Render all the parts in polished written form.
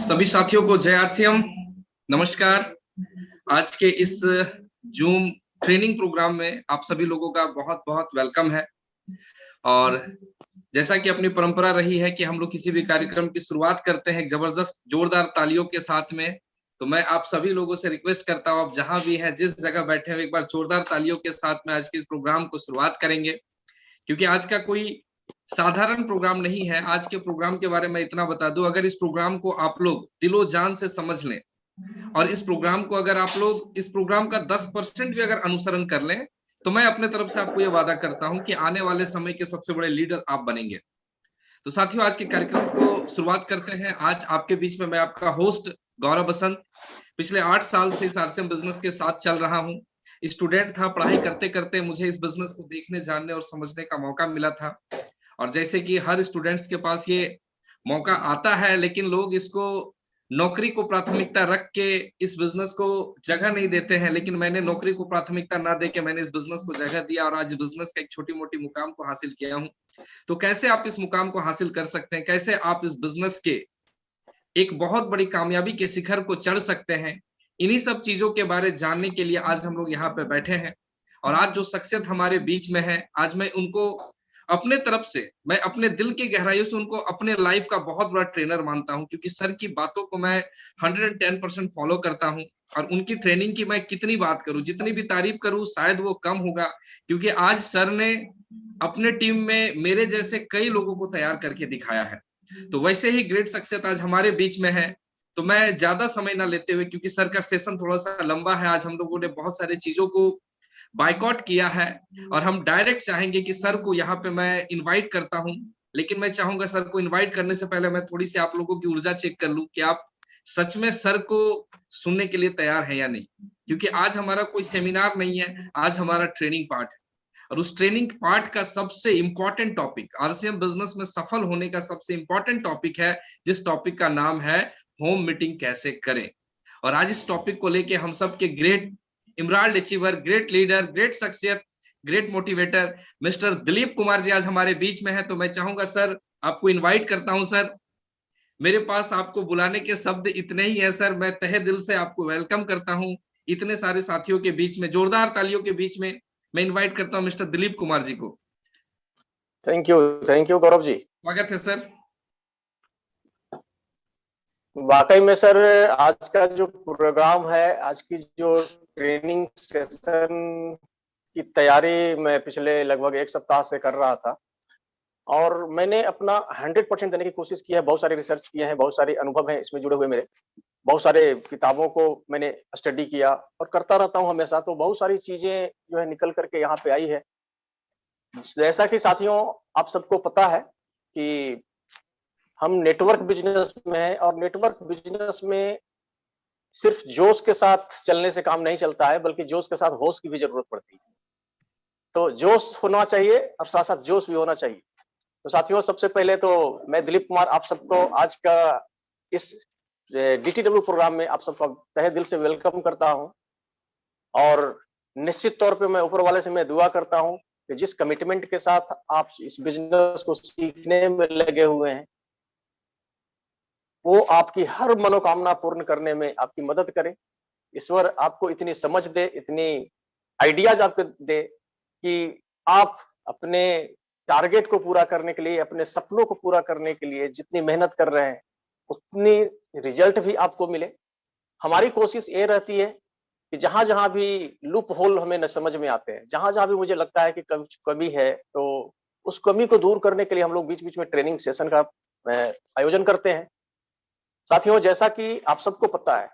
सभी साथियों को जय आरसीएम, नमस्कार। आज के इस जूम ट्रेनिंग प्रोग्राम में आप सभी लोगों का बहुत बहुत वेलकम है। और जैसा कि अपनी परंपरा रही है कि हम लोग किसी भी कार्यक्रम की शुरुआत करते हैं जबरदस्त जोरदार तालियों के साथ में, तो मैं आप सभी लोगों से रिक्वेस्ट करता हूं, आप जहां भी हैं, जिस जगह बैठे हो, एक बार जोरदार तालियों के साथ में आज के इस प्रोग्राम को शुरुआत करेंगे। क्योंकि आज का कोई साधारण प्रोग्राम नहीं है। आज के प्रोग्राम के बारे में इतना बता दूं, अगर इस प्रोग्राम को आप लोग दिलो जान से समझ लें और इस प्रोग्राम को अगर आप लोग इस प्रोग्राम का 10% भी अगर अनुसरण कर लें, तो मैं अपने तरफ से आपको यह वादा करता हूं कि आने वाले समय के सबसे बड़े लीडर आप बनेंगे। तो साथियों, आज के कार्यक्रम को शुरुआत करते हैं। आज आपके बीच में मैं आपका होस्ट गौरव बसंत पिछले 8 साल से इस आरसीएम बिजनेस के साथ चल रहा हूं। स्टूडेंट था, पढ़ाई करते करते मुझे इस बिजनेस को देखने, जानने और समझने का मौका मिला था। और जैसे कि हर स्टूडेंट्स के पास ये मौका आता है, लेकिन लोग इसको नौकरी को प्राथमिकता रख के इस बिजनेस को जगह नहीं देते हैं। लेकिन मैंने नौकरी को प्राथमिकता ना देके मैंने इस बिजनेस को जगह दिया और आज बिजनेस का एक छोटी मोटी मुकाम को हासिल किया हूं। तो कैसे आप इस मुकाम को हासिल कर सकते हैं, कैसे आप इस बिजनेस के एक बहुत बड़ी कामयाबी के शिखर को चढ़ सकते हैं, इन्हीं सब चीजों के बारे जानने के लिए आज हम लोग यहाँ पे बैठे हैं। और आज जो शख्सियत हमारे बीच में है, आज मैं उनको अपने तरफ से, मैं अपने दिल की गहराइयों से उनको अपने लाइफ का बहुत बड़ा ट्रेनर मानता हूं, क्योंकि सर की बातों को मैं 110% फॉलो करता हूं। और उनकी ट्रेनिंग की मैं कितनी बात करूं, जितनी भी तारीफ करूं शायद वो कम होगा, क्योंकि आज सर ने अपने टीम में मेरे जैसे कई लोगों को तैयार करके दिखाया है। तो वैसे ही ग्रेट शख्सियत आज हमारे बीच में है। तो मैं ज्यादा समय ना लेते हुए, क्योंकि सर का सेशन थोड़ा सा लंबा है, आज हम लोगों ने बहुत सारी चीजों को बाइकआउट किया है और हम डायरेक्ट चाहेंगे कि सर को यहाँ पे मैं इनवाइट करता हूं। लेकिन मैं चाहूंगा सर को इनवाइट करने से पहले मैं थोड़ी सी आप लोगों की ऊर्जा चेक कर लूं कि आप सच में सर को सुनने के लिए तैयार है या नहीं। क्योंकि आज हमारा कोई सेमिनार नहीं है, आज हमारा ट्रेनिंग पार्ट है। और उस ट्रेनिंग पार्ट का सबसे इंपॉर्टेंट टॉपिक, आरसीएम बिजनेस में सफल होने का सबसे इंपॉर्टेंट टॉपिक है, जिस टॉपिक का नाम है होम मीटिंग कैसे करें। और आज इस टॉपिक को लेके हम सब के great emerald achiever, great leader, great शख्सियत, great motivator mister Dilip Kumar ji आज हमारे बीच में है। तो मैं चाहूंगा सर, आपको इनवाइट करता हूं। सर, मेरे पास आपको बुलाने के शब्द इतने ही है सर। मैं तहे दिल से आपको वेलकम करता हूं इतने सारे साथियों के बीच में, जोरदार तालियों के बीच में मैं इनवाइट करता हूं मिस्टर दिलीप कुमार जी को। थैंक यू गौरव जी, स्वागत है सर। वाकई में सर, आज का जो प्रोग्राम है, आज की जो ट्रेनिंग सेशन की तैयारी मैं पिछले लगभग 1 सप्ताह से कर रहा था और मैंने अपना 100% देने की कोशिश की है। बहुत सारे रिसर्च किए हैं, बहुत सारे अनुभव हैं इसमें जुड़े हुए मेरे, बहुत सारे किताबों को मैंने स्टडी किया और करता रहता हूं हमेशा। तो बहुत सारी चीजें जो है निकल करके यहाँ पे आई है। जैसा कि साथियों आप सबको पता है कि हम नेटवर्क बिजनेस में हैं और नेटवर्क बिजनेस में सिर्फ जोश के साथ चलने से काम नहीं चलता है, बल्कि जोश के साथ होश की भी जरूरत पड़ती है। तो जोश होना चाहिए और साथ साथ जोश भी होना चाहिए। तो साथियों, सबसे पहले तो मैं दिलीप कुमार आप सबको आज का इस डीटीडब्ल्यू प्रोग्राम में आप सबका तहे दिल से वेलकम करता हूं। और निश्चित तौर पे मैं ऊपर वाले से मैं दुआ करता हूं कि जिस कमिटमेंट के साथ आप इस बिजनेस को सीखने में लगे हुए हैं, वो आपकी हर मनोकामना पूर्ण करने में आपकी मदद करे। ईश्वर आपको इतनी समझ दे, इतनी आइडियाज आपको दे कि आप अपने टारगेट को पूरा करने के लिए, अपने सपनों को पूरा करने के लिए जितनी मेहनत कर रहे हैं, उतनी रिजल्ट भी आपको मिले। हमारी कोशिश ये रहती है कि जहां-जहां भी लूप होल हमें न समझ में आते हैं, जहां-जहां भी मुझे लगता है कि कुछ कमी है, तो उस कमी को दूर करने के लिए हम लोग बीच-बीच में ट्रेनिंग सेशन का आयोजन करते हैं। साथियों, जैसा कि आप सबको पता है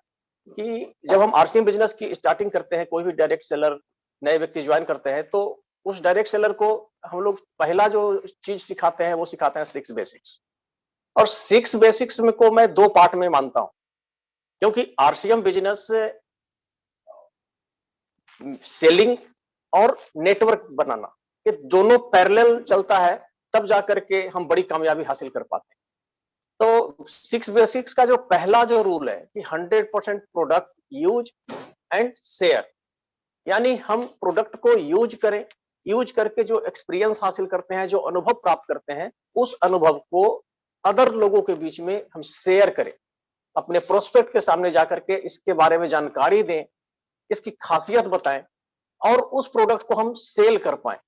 कि जब हम आरसीएम बिजनेस की स्टार्टिंग करते हैं, कोई भी डायरेक्ट सेलर नए व्यक्ति ज्वाइन करते हैं, तो उस डायरेक्ट सेलर को हम लोग पहला जो चीज सिखाते हैं वो सिखाते हैं 6 बेसिक्स। और 6 बेसिक्स में को मैं 2 पार्ट में मानता हूं, क्योंकि आरसीएम बिजनेस सेलिंग और नेटवर्क बनाना, ये दोनों पैरेलल चलता है, तब जाकर के हम बड़ी कामयाबी हासिल कर पाते हैं। तो 6 बेसिक्स का जो पहला जो रूल है कि 100% प्रोडक्ट यूज एंड शेयर, यानी हम प्रोडक्ट को यूज करें, यूज करके जो एक्सपीरियंस हासिल करते हैं, जो अनुभव प्राप्त करते हैं, उस अनुभव को अदर लोगों के बीच में हम शेयर करें। अपने प्रोस्पेक्ट के सामने जाकर के इसके बारे में जानकारी दें, इसकी खासियत बताएं और उस प्रोडक्ट को हम सेल कर पाए।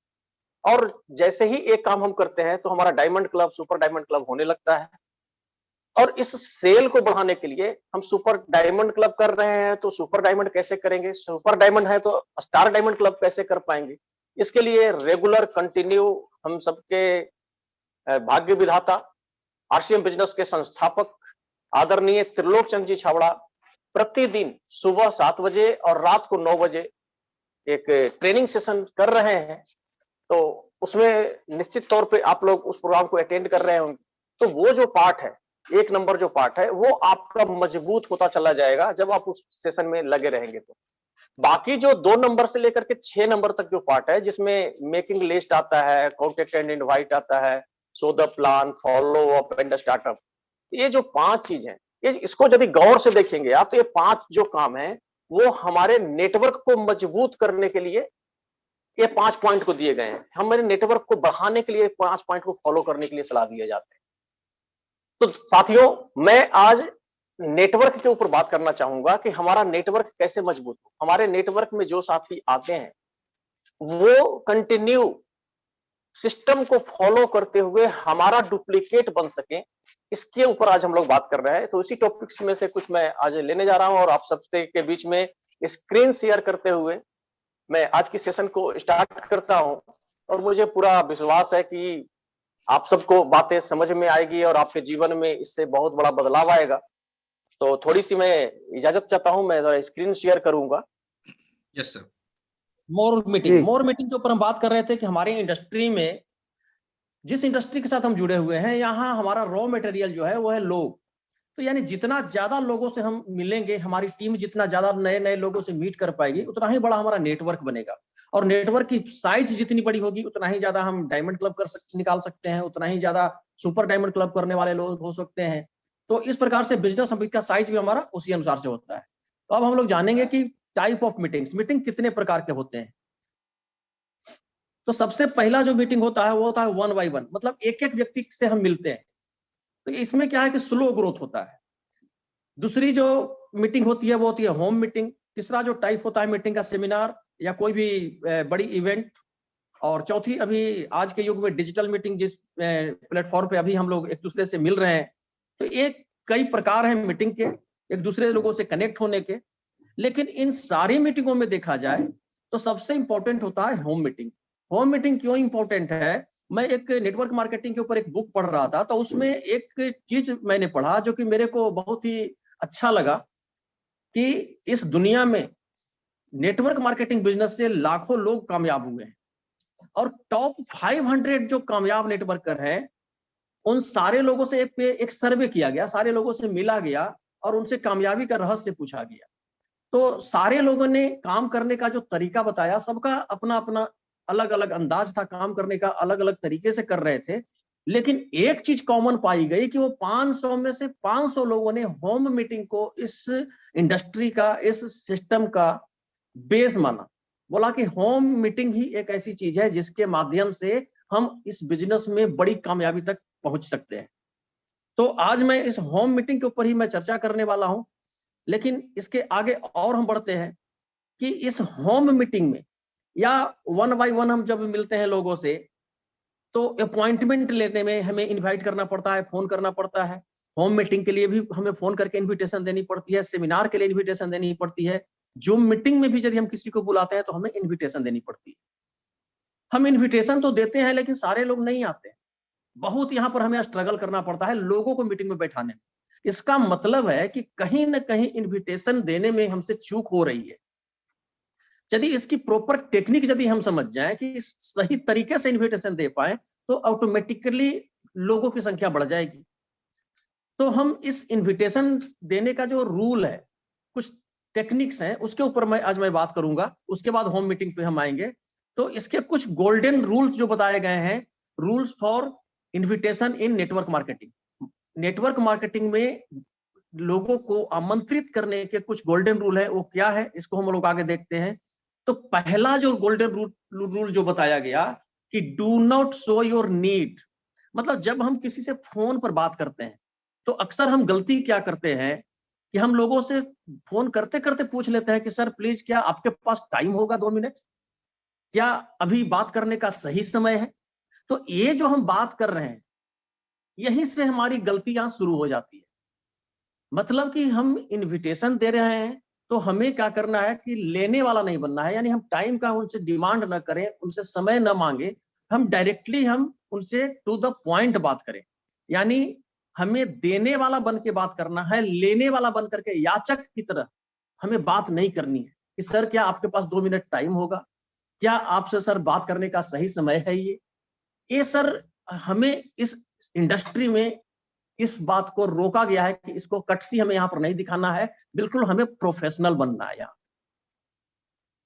और जैसे ही एक काम हम करते हैं तो हमारा diamond club, super diamond club होने लगता है। और इस सेल को बढ़ाने के लिए हम सुपर डायमंड क्लब कर रहे हैं तो सुपर डायमंड कैसे करेंगे, सुपर डायमंड है तो स्टार डायमंड क्लब कैसे कर पाएंगे। इसके लिए रेगुलर कंटिन्यू हम सबके भाग्य विधाता, आरसीएम बिजनेस के संस्थापक आदरणीय त्रिलोक चंद जी छाबड़ा प्रतिदिन सुबह 7 बजे और रात को 9 बजे एक ट्रेनिंग सेशन कर रहे हैं। तो उसमें निश्चित तौर पे आप लोग उस प्रोग्राम को अटेंड कर रहे होंगे। तो वो जो पार्ट है, 1 नंबर जो पार्ट है, वो आपका मजबूत होता चला जाएगा जब आप उस सेशन में लगे रहेंगे। तो बाकी जो 2 नंबर से लेकर के 6 नंबर तक जो पार्ट है, जिसमें मेकिंग लिस्ट आता है, कॉन्टेक्ट एंड इनवाइट आता है, so the plan, follow up and startup, ये जो 5 चीज है, इसको यदि गौर से देखेंगे आप तो ये 5 जो काम है वो हमारे नेटवर्क को मजबूत करने के लिए ये 5 पॉइंट को दिए गए हैं। हमारे नेटवर्क को बढ़ाने के लिए 5 पॉइंट को फॉलो करने के लिए सलाह दिए जाते हैं। तो साथियों, मैं आज नेटवर्क के ऊपर बात करना चाहूंगा कि हमारा नेटवर्क कैसे मजबूत हो। हमारे नेटवर्क में जो साथी आते हैं वो कंटिन्यू सिस्टम को फॉलो करते हुए हमारा डुप्लीकेट बन सके, इसके ऊपर आज हम लोग बात कर रहे हैं। तो इसी टॉपिक्स में से कुछ मैं आज लेने जा रहा हूं और आप सबसे के बीच में स्क्रीन शेयर करते हुए मैं आज की सेशन को स्टार्ट करता हूं। और मुझे पूरा विश्वास है कि आप सबको बातें समझ में आएगी और आपके जीवन में इससे बहुत बड़ा बदलाव आएगा। तो थोड़ी सी मैं इजाजत चाहता हूं, मैं स्क्रीन शेयर करूंगा। Yes sir. मोर मीटिंग के ऊपर हम बात कर रहे थे कि हमारे इंडस्ट्री में, जिस इंडस्ट्री के साथ हम जुड़े हुए हैं, यहाँ हमारा रॉ मटेरियल जो है वो है लोग। तो यानी जितना ज्यादा लोगों से हम मिलेंगे, हमारी टीम जितना ज्यादा नए नए लोगों से मीट कर पाएगी, उतना ही बड़ा हमारा नेटवर्क बनेगा। और नेटवर्क की साइज जितनी बड़ी होगी उतना ही ज्यादा हम डायमंड क्लब निकाल सकते हैं, उतना ही ज्यादा सुपर डायमंड क्लब करने वाले लोग हो सकते हैं। तो इस प्रकार से बिजनेस का साइज भी हमारा उसी अनुसार से होता है। तो अब हम लोग जानेंगे कि टाइप ऑफ मीटिंग कितने प्रकार के होते हैं। तो सबसे पहला जो मीटिंग होता है वो होता है 1 by 1, मतलब एक एक व्यक्ति से हम मिलते हैं। तो इसमें क्या है कि स्लो ग्रोथ होता है। दूसरी जो मीटिंग होती है वो होती है होम मीटिंग। तीसरा जो टाइप होता है मीटिंग का, सेमिनार या कोई भी बड़ी इवेंट। और चौथी अभी आज के युग में डिजिटल मीटिंग, जिस प्लेटफॉर्म पे अभी हम लोग एक दूसरे से मिल रहे हैं। तो एक कई प्रकार हैं मीटिंग के, एक दूसरे लोगों से कनेक्ट होने के। लेकिन इन सारी मीटिंगों में देखा जाए तो सबसे इंपॉर्टेंट होता है होम मीटिंग। होम मीटिंग क्यों इंपॉर्टेंट है? मैं एक नेटवर्क मार्केटिंग के ऊपर एक बुक पढ़ रहा था, तो उसमें एक चीज मैंने पढ़ा जो कि मेरे को बहुत ही अच्छा लगा कि इस दुनिया में नेटवर्क मार्केटिंग बिजनेस से लाखों लोग कामयाब हुए हैं। और टॉप 500 जो कामयाब नेटवर्कर हैं, उन सारे लोगों से एक सर्वे किया गया, सारे लोगों से मिला गया और उनसे कामयाबी का रहस्य पूछा गया। तो सारे लोगों ने काम करने का जो तरीका बताया, सबका अपना अपना अलग अलग अंदाज था काम करने का, अलग अलग तरीके से कर रहे थे। लेकिन एक चीज कॉमन पाई गई कि वो 500 में से 500 लोगों ने होम मीटिंग को इस इंडस्ट्री का, इस सिस्टम का बेस माना। बोला कि होम मीटिंग ही एक ऐसी चीज है जिसके माध्यम से हम इस बिजनेस में बड़ी कामयाबी तक पहुंच सकते हैं। तो आज मैं इस होम मीटिंग के ऊपर ही मैं चर्चा करने वाला हूं। लेकिन इसके आगे और हम बढ़ते हैं कि इस होम मीटिंग में या 1 by 1 हम जब मिलते हैं लोगों से, तो अपॉइंटमेंट लेने में हमें इनवाइट करना पड़ता है, फोन करना पड़ता है। होम मीटिंग के लिए भी हमें फोन करके इनविटेशन देनी पड़ती है, सेमिनार के लिए इनविटेशन देनी पड़ती है, जूम मीटिंग में भी यदि हम किसी को बुलाते हैं तो हमें इनविटेशन देनी पड़ती है। हम इनविटेशन तो देते हैं लेकिन सारे लोग नहीं आते। बहुत यहाँ पर हमें स्ट्रगल करना पड़ता है लोगों को मीटिंग में बैठाने में। इसका मतलब है कि कहीं ना कहीं इनविटेशन देने में हमसे चूक हो रही है। यदि इसकी प्रॉपर टेक्निक यदि हम समझ जाएं कि सही तरीके से इनविटेशन दे पाए तो ऑटोमेटिकली लोगों की संख्या बढ़ जाएगी। तो हम इस इनविटेशन देने का जो रूल है, कुछ टेक्निक्स हैं, उसके ऊपर आज मैं बात करूंगा। उसके बाद होम मीटिंग पे हम आएंगे। तो इसके कुछ गोल्डन रूल्स जो बताए गए हैं, rules for invitation in network marketing. Network marketing में लोगों को आमंत्रित करने के कुछ गोल्डन रूल है। वो क्या है, इसको हम लोग आगे देखते हैं। तो पहला जो गोल्डन रूल जो बताया गया कि do not show your need, मतलब जब हम किसी से फोन पर बात करते हैं तो अक्सर हम गलती क्या करते हैं कि हम लोगों से फोन करते करते पूछ लेते हैं कि सर प्लीज क्या आपके पास टाइम होगा 2 मिनट, क्या अभी बात करने का सही समय है। तो ये जो हम बात कर रहे हैं, यहीं से हमारी गलतियां शुरू हो जाती है। मतलब कि हम इनविटेशन दे रहे हैं तो हमें क्या करना है कि लेने वाला नहीं बनना है, यानी हम टाइम का उनसे डिमांड न करें, उनसे समय न मांगे, हम डायरेक्टली हम उनसे टू द पॉइंट बात करें। यानी हमें देने वाला बन के बात करना है, लेने वाला बन करके याचक की तरह हमें बात नहीं करनी है कि सर क्या आपके पास 2 मिनट टाइम होगा, क्या आपसे सर बात करने का सही समय है। ये सर हमें इस इंडस्ट्री में इस बात को रोका गया है कि इसको कटसी हमें यहाँ पर नहीं दिखाना है, बिल्कुल हमें प्रोफेशनल बनना है यहाँ।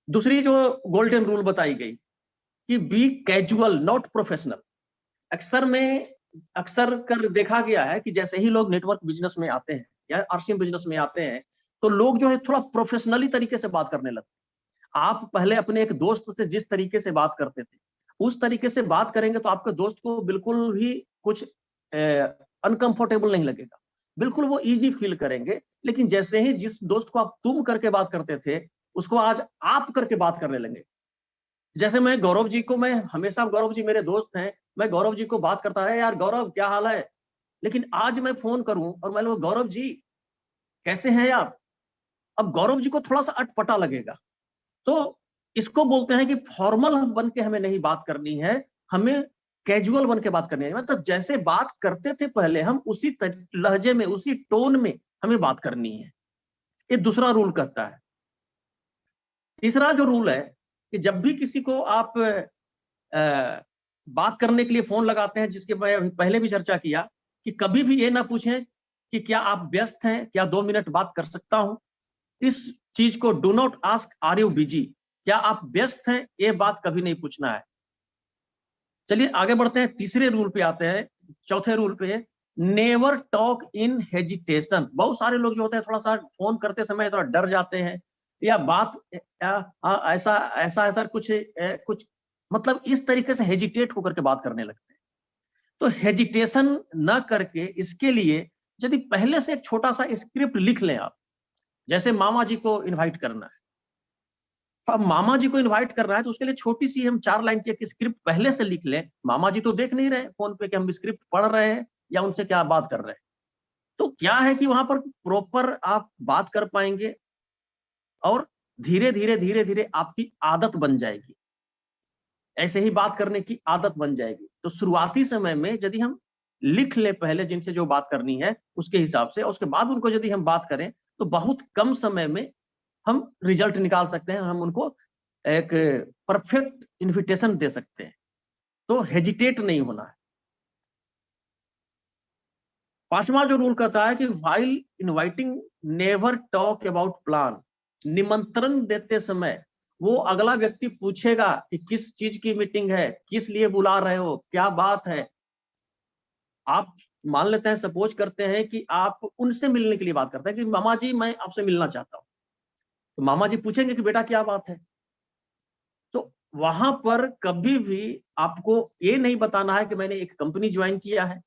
दूसरी जो गोल्डन रूल बताई गई कि बी कैजुअल नॉट प्रोफेशनल। अक्सर कर देखा गया है कि जैसे ही लोग नेटवर्क बिजनेस में आते हैं या आरसीएम बिजनेस में आते हैं तो लोग जो है थोड़ा प्रोफेशनली तरीके से बात करने लगते हैं। आप पहले अपने एक दोस्त से जिस तरीके से बात करते थे उस तरीके से बात करेंगे तो आपके दोस्त को बिल्कुल भी कुछ अनकंफर्टेबल नहीं लगेगा, बिल्कुल वो इजी फील करेंगे। लेकिन जैसे ही जिस दोस्त को आप तुम करके बात करते थे उसको आज आप करके बात करने लगे। जैसे मैं गौरव जी को, मैं हमेशा, गौरव जी मेरे दोस्त हैं, मैं गौरव जी को बात करता है, यार गौरव क्या हाल है। लेकिन आज मैं फोन करूं और मैं बोलूं गौरव जी कैसे हैं आप, अब गौरव जी को थोड़ा सा अटपटा लगेगा। तो इसको बोलते हैं कि फॉर्मल बन के हमें नहीं बात करनी है, हमें कैजुअल बन के बात करनी है। मतलब जैसे बात करते थे पहले हम उसी लहजे में, उसी टोन में हमें बात करनी है। ये दूसरा रूल कहता है। तीसरा जो रूल है कि जब भी किसी को आप बात करने के लिए फोन लगाते हैं, जिसके मैं पहले भी चर्चा किया, कि कभी भी ये ना पूछें कि क्या आप व्यस्त हैं, क्या 2 मिनट बात कर सकता हूं। इस चीज को do not ask are you busy, क्या आप व्यस्त हैं, ये बात कभी नहीं पूछना है। चलिए आगे बढ़ते हैं, तीसरे रूल पे आते हैं, चौथे रूल पे, नेवर टॉक इन हेजिटेशन। बहुत सारे लोग जो होते हैं थोड़ा सा फोन करते समय थोड़ा डर जाते हैं या बात ऐसा ऐसा ऐसा कुछ मतलब इस तरीके से हेजिटेट होकर के बात करने लगते हैं। तो हेजिटेशन न करके इसके लिए यदि पहले से एक छोटा सा स्क्रिप्ट लिख लें आप, जैसे मामा जी को इनवाइट करना है, अब मामा जी को इनवाइट कर रहा है तो उसके लिए छोटी सी हम 4 लाइन की एक स्क्रिप्ट पहले से लिख लें। मामा जी तो देख नहीं रहे फोन पे कि हम स्क्रिप्ट पढ़ रहे हैं या उनसे क्या बात कर रहे हैं। तो क्या है कि वहां पर प्रॉपर आप बात कर पाएंगे और धीरे धीरे आपकी आदत बन जाएगी, ऐसे ही बात करने की आदत बन जाएगी। तो शुरुआती समय में यदि हम लिख ले पहले जिनसे जो बात करनी है उसके हिसाब से, और उसके बाद उनको यदि हम बात करें तो बहुत कम समय में हम रिजल्ट निकाल सकते हैं, हम उनको एक परफेक्ट इन्विटेशन दे सकते हैं। तो हेजिटेट नहीं होना है। पांचवा जो रूल कहता है कि while inviting never talk about plan. निमंत्रण देते समय वो अगला व्यक्ति पूछेगा कि किस चीज की मीटिंग है, किस लिए बुला रहे हो, क्या बात है। आप मान लेते हैं, सपोज करते हैं कि आप उनसे मिलने के लिए बात करते हैं कि मामा जी मैं आपसे मिलना चाहता हूं, तो मामा जी पूछेंगे कि बेटा क्या बात है। तो वहां पर कभी भी आपको ये नहीं बताना है कि मैंने एक कंपनी ज्वाइन किया है,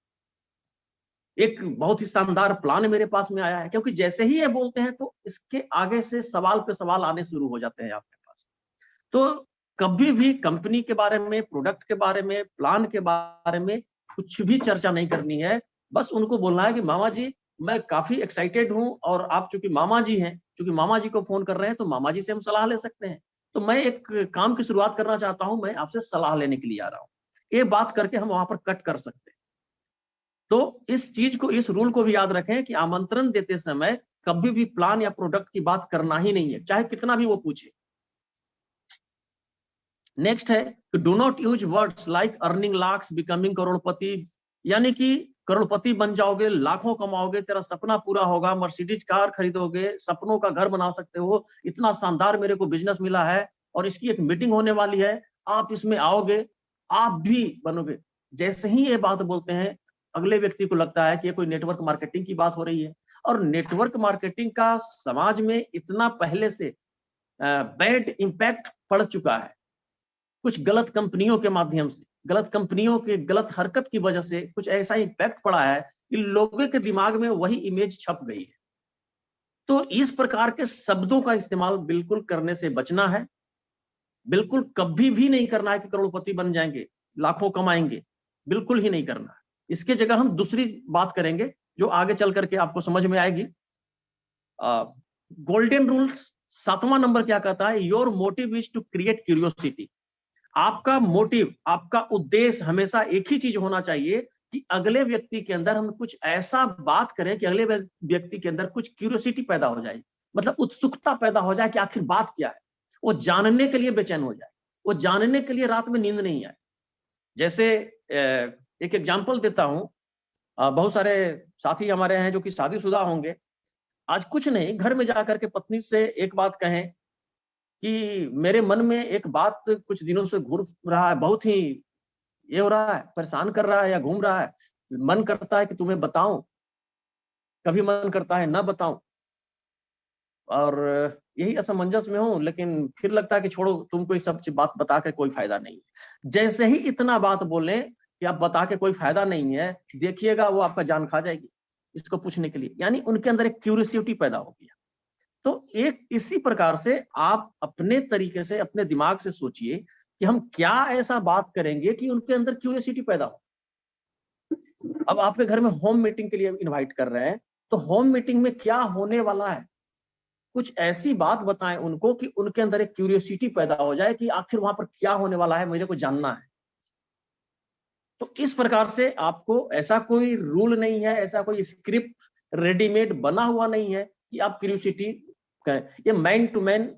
एक बहुत ही शानदार प्लान मेरे पास में आया है, क्योंकि जैसे ही ये बोलते हैं तो इसके आगे से सवाल पे सवाल आने शुरू हो जाते हैं आपके पास। तो कभी भी कंपनी के बारे में, प्रोडक्ट के बारे में, प्लान के बारे में कुछ भी चर्चा नहीं करनी है। बस उनको बोलना है कि मामा जी मैं काफी एक्साइटेड हूं और आप चूंकि मामा जी हैं, चूंकि मामा जी को फोन कर रहे हैं तो मामा जी से हम सलाह ले सकते हैं। तो मैं एक काम की शुरुआत करना चाहता हूं, मैं आपसे सलाह लेने के लिए आ रहा हूं। ये बात करके हम वहां पर कट कर सकते हैं। तो इस चीज को, इस रूल को भी याद रखें कि आमंत्रण देते समय कभी भी प्लान या प्रोडक्ट की बात करना ही नहीं है, चाहे कितना भी वो पूछे। नेक्स्ट है कि do not use words like earning lakhs, becoming करोड़पति। यानी कि करोड़पति बन जाओगे, लाखों कमाओगे, तेरा सपना पूरा होगा, मर्सिडीज कार खरीदोगे, सपनों का घर बना सकते हो, इतना शानदार मेरे को बिजनेस मिला है और इसकी एक मीटिंग होने वाली है, आप इसमें आओगे, आप भी बनोगे। जैसे ही ये बात बोलते हैं अगले व्यक्ति को लगता है कि ये कोई नेटवर्क मार्केटिंग की बात हो रही है। और नेटवर्क मार्केटिंग का समाज में इतना पहले से बैड इंपैक्ट पड़ चुका है, कुछ गलत कंपनियों के माध्यम से, गलत कंपनियों के गलत हरकत की वजह से कुछ ऐसा इंपैक्ट पड़ा है कि लोगों के दिमाग में वही इमेज छप गई है। तो इस प्रकार के शब्दों का इस्तेमाल बिल्कुल करने से बचना है। बिल्कुल कभी भी नहीं करना है कि करोड़पति बन जाएंगे, लाखों कमाएंगे, बिल्कुल ही नहीं करना है। इसके जगह हम दूसरी बात करेंगे जो आगे चल करके आपको समझ में आएगी। गोल्डन रूल्स 7वां नंबर क्या कहता है? Your motive is to create curiosity. आपका मोटिव, आपका उद्देश्य हमेशा एक ही चीज होना चाहिए कि अगले व्यक्ति के अंदर हम कुछ ऐसा बात करें कि अगले व्यक्ति के अंदर कुछ क्यूरियोसिटी पैदा हो जाए, मतलब उत्सुकता पैदा हो जाए कि आखिर बात क्या है। वो जानने के लिए बेचैन हो जाए, वो जानने के लिए रात में नींद नहीं आए। जैसे एक एग्जांपल देता हूं, बहुत सारे साथी हमारे हैं जो कि शादीशुदा होंगे। आज कुछ नहीं, घर में जाकर के पत्नी से एक बात कहें कि मेरे मन में एक बात कुछ दिनों से घूर रहा है, बहुत ही ये हो रहा है, परेशान कर रहा है या घूम रहा है, मन करता है कि तुम्हें बताऊं, कभी मन करता है ना बताऊं, और यही असमंजस में हूं, लेकिन फिर लगता है कि छोड़ो, तुमको ये सब बात बता के कोई फायदा नहीं है। जैसे ही इतना बात बोले कि आप बता के कोई फायदा नहीं है, देखिएगा वो आपका जान खा जाएगी इसको पूछने के लिए। यानी उनके अंदर एक क्यूरियोसिटी पैदा हो गया। तो एक इसी प्रकार से आप अपने तरीके से अपने दिमाग से सोचिए कि हम क्या ऐसा बात करेंगे कि उनके अंदर क्यूरियोसिटी पैदा हो। अब आपके घर में होम मीटिंग के लिए इनवाइट कर रहे हैं, तो होम मीटिंग में क्या होने वाला है, कुछ ऐसी बात बताएं उनको कि उनके अंदर एक क्यूरियोसिटी पैदा हो जाए कि आखिर वहां पर क्या होने वाला है, मुझे को जानना है। तो इस प्रकार से आपको, ऐसा कोई रूल नहीं है, ऐसा कोई स्क्रिप्ट रेडीमेड बना हुआ नहीं है कि आप क्यूरियोसिटी करें। ये मैन टू मैन